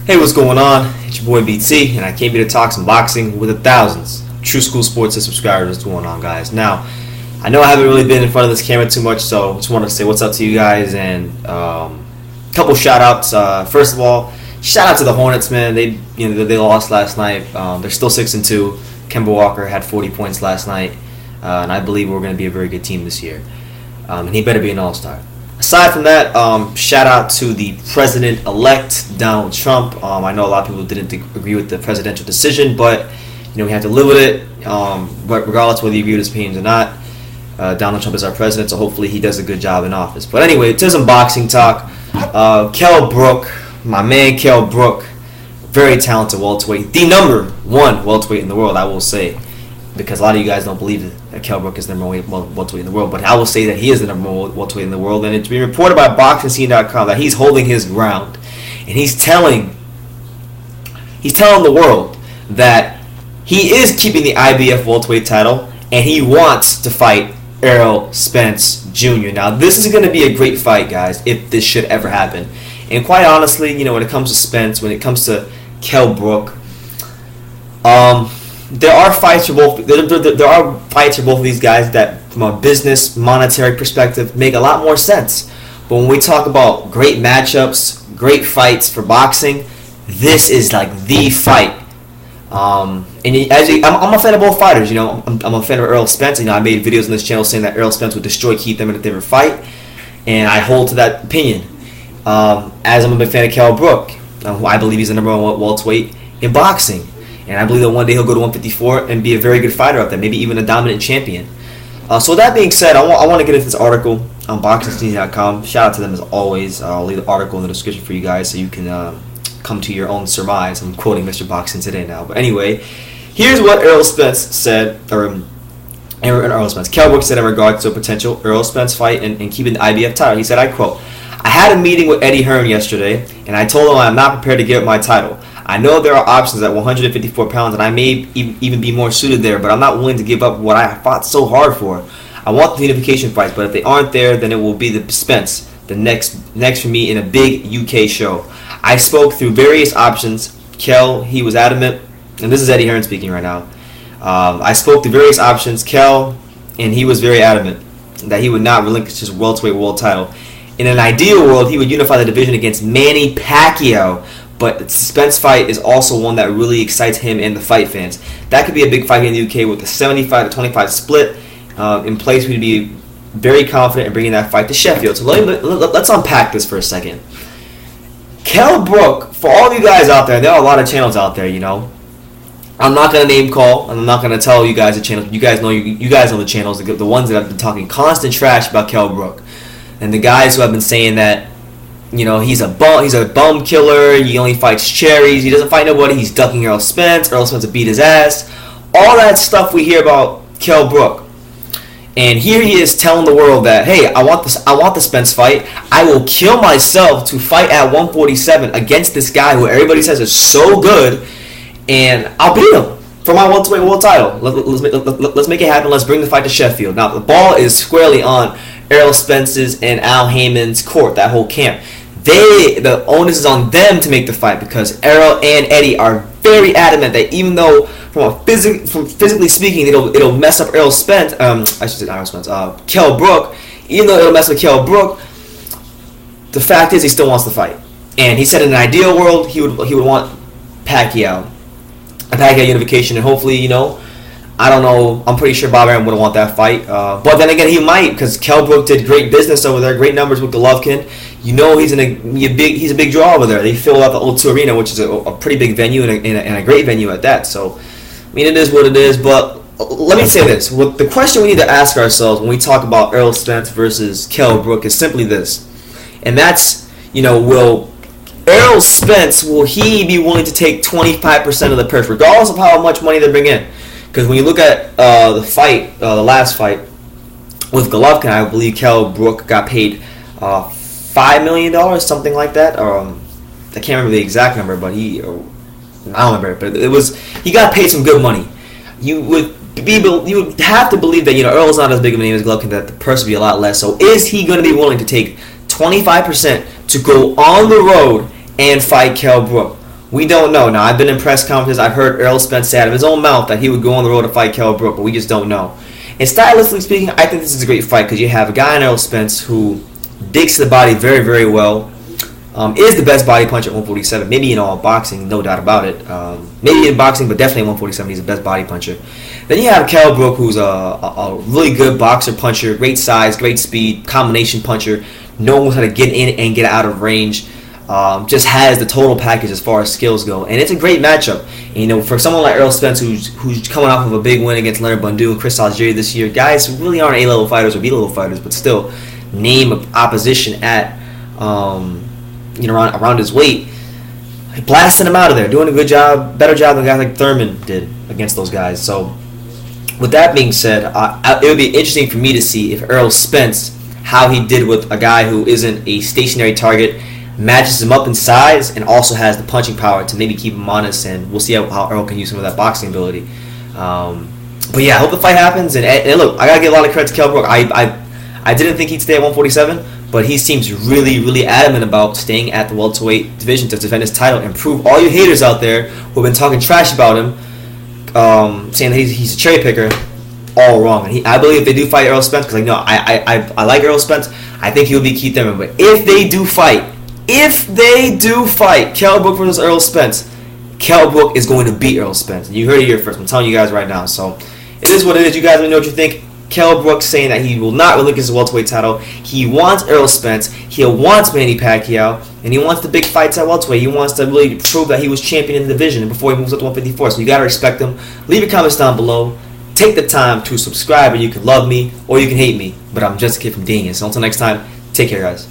Hey, what's going on? It's your boy BT, and I came here to talk some boxing with the thousands. True School Sports subscribers. What's going on, guys? Now, I know I haven't really been in front of this camera too much, so just want to say what's up to you guys and a couple shout outs. First of all, shout out to the Hornets, man. They lost last night. They're still 6-2. Kemba Walker had 40 points last night, and I believe we're going to be a very good team this year. And he better be an all-star. Aside from that, shout out to the president-elect, Donald Trump. I know a lot of people didn't agree with the presidential decision, but we have to live with it. But regardless whether you agree with his opinions or not, Donald Trump is our president, so hopefully he does a good job in office. But anyway, to some boxing talk. Kell Brook, my man Kell Brook, very talented welterweight, the number one welterweight in the world, I will say. Because a lot of you guys don't believe that Kell Brook is the number one welterweight in the world, but I will say that he is the number one welterweight in the world, and it's been reported by BoxingScene.com that he's holding his ground, and he's telling the world that he is keeping the IBF welterweight title, and he wants to fight Errol Spence Jr. Now, this is going to be a great fight, guys, if this should ever happen. And quite honestly, when it comes to Spence, when it comes to Kell Brook, there are fights for both. There are fights for both of these guys that, from a business, monetary perspective, make a lot more sense. But when we talk about great matchups, great fights for boxing, this is like the fight. I'm a fan of both fighters. I'm a fan of Errol Spence. I made videos on this channel saying that Errol Spence would destroy Keith Thurman if they ever fight, and I hold to that opinion. As I'm a big fan of Kell Brook, I believe he's the number one welterweight in boxing. And I believe that one day he'll go to 154 and be a very good fighter out there, maybe even a dominant champion. So with that being said, I want to get into this article on BoxingScene.com. Shout out to them as always. I'll leave the article in the description for you guys so you can come to your own surmise. I'm quoting Mr. Boxing today now. But anyway, here's what Errol Spence said, Errol Spence. Kell Brook said in regards to a potential Errol Spence fight and keeping the IBF title. He said, I quote, I had a meeting with Eddie Hearn yesterday, and I told him I'm not prepared to give up my title. I know there are options at 154 pounds, and I may even be more suited there, but I'm not willing to give up what I fought so hard for. I want the unification fights, but if they aren't there, then it will be the Spence, the next for me in a big UK show. I spoke through various options. Kell, he was adamant, and this is Eddie Hearn speaking right now. I spoke through various options. Kell, and he was very adamant that he would not relinquish his welterweight world title. In an ideal world, he would unify the division against Manny Pacquiao. But the Spence fight is also one that really excites him and the fight fans. That could be a big fight in the UK with a 75-25 split in place. We'd be very confident in bringing that fight to Sheffield. So let's unpack this for a second. Kell Brook, for all of you guys out there, there are a lot of channels out there, I'm not going to name call, and I'm not going to tell you guys the channel. You guys know the channels, the ones that have been talking constant trash about Kell Brook. And the guys who have been saying that, he's a bum killer, he only fights cherries, he doesn't fight nobody, he's ducking Errol Spence will beat his ass. All that stuff we hear about Kell Brook. And here he is telling the world that, hey, I want the Spence fight. I will kill myself to fight at 147 against this guy who everybody says is so good, and I'll beat him for my welterweight world title. Let's make it happen. Let's bring the fight to Sheffield. Now, the ball is squarely on Errol Spence's and Al Heyman's court, that whole camp. The onus is on them to make the fight because Errol and Eddie are very adamant that even though from physically speaking it'll mess up Errol Spence, Kell Brook, even though it'll mess up Kell Brook, the fact is he still wants the fight. And he said in an ideal world he would want a Pacquiao unification, and hopefully I don't know. I'm pretty sure Bob Arum wouldn't want that fight. But then again, he might because Kell Brook did great business over there, great numbers with Golovkin. He's a big draw over there. They fill out the O2 Arena, which is a pretty big venue and a great venue at that. So, it is what it is. But let me say this: the question we need to ask ourselves when we talk about Errol Spence versus Kell Brook is simply this, and that's will Errol Spence, will he be willing to take 25% of the purse, regardless of how much money they bring in? Because when you look at the last fight with Golovkin, I believe Kell Brook got paid $5 million, something like that. I can't remember the exact number, but I don't remember. But he got paid some good money. You would have to believe that Errol's not as big of a name as Golovkin, that the purse would be a lot less. So is he going to be willing to take 25% to go on the road and fight Kell Brook? We don't know. Now, I've been in press conferences. I've heard Errol Spence say out of his own mouth that he would go on the road to fight Kell Brook, but we just don't know. And stylistically speaking, I think this is a great fight because you have a guy in Errol Spence who digs to the body very, very well. Is the best body puncher at 147, maybe in all boxing, no doubt about it. Maybe in boxing, but definitely at 147, he's the best body puncher. Then you have Kell Brook, who's a really good boxer puncher, great size, great speed, combination puncher, knows how to get in and get out of range. Just has the total package as far as skills go, and it's a great matchup. And, you know, for someone like Errol Spence, who's coming off of a big win against Leonard Bundu and Chris Algieri this year, guys who really aren't A-level fighters or B-level fighters, but still name of opposition at around his weight, blasting him out of there, doing a good job, better job than guys like Thurman did against those guys. So, with that being said, it would be interesting for me to see if Errol Spence, how he did with a guy who isn't a stationary target, matches him up in size and also has the punching power to maybe keep him honest, and we'll see how Errol can use some of that boxing ability. But yeah, I hope the fight happens. And look, I gotta give a lot of credit to Kell Brook. I didn't think he'd stay at 147, but he seems really, really adamant about staying at the welterweight division to defend his title and prove all you haters out there who have been talking trash about him, saying that he's a cherry picker, all wrong. And I believe if they do fight Errol Spence, because I like Errol Spence, I think he'll be Keith Thurman. But if they do fight Kell Brook versus Errol Spence, Kell Brook is going to beat Errol Spence. And you heard it here first. I'm telling you guys right now. So it is what it is. You guys let me know what you think. Kell Brook saying that he will not relinquish his welterweight title. He wants Errol Spence. He wants Manny Pacquiao. And he wants the big fights at welterweight. He wants to really prove that he was champion in the division before he moves up to 154. So you got to respect him. Leave your comments down below. Take the time to subscribe, and you can love me or you can hate me. But I'm just a kid from Daniel. So until next time, take care, guys.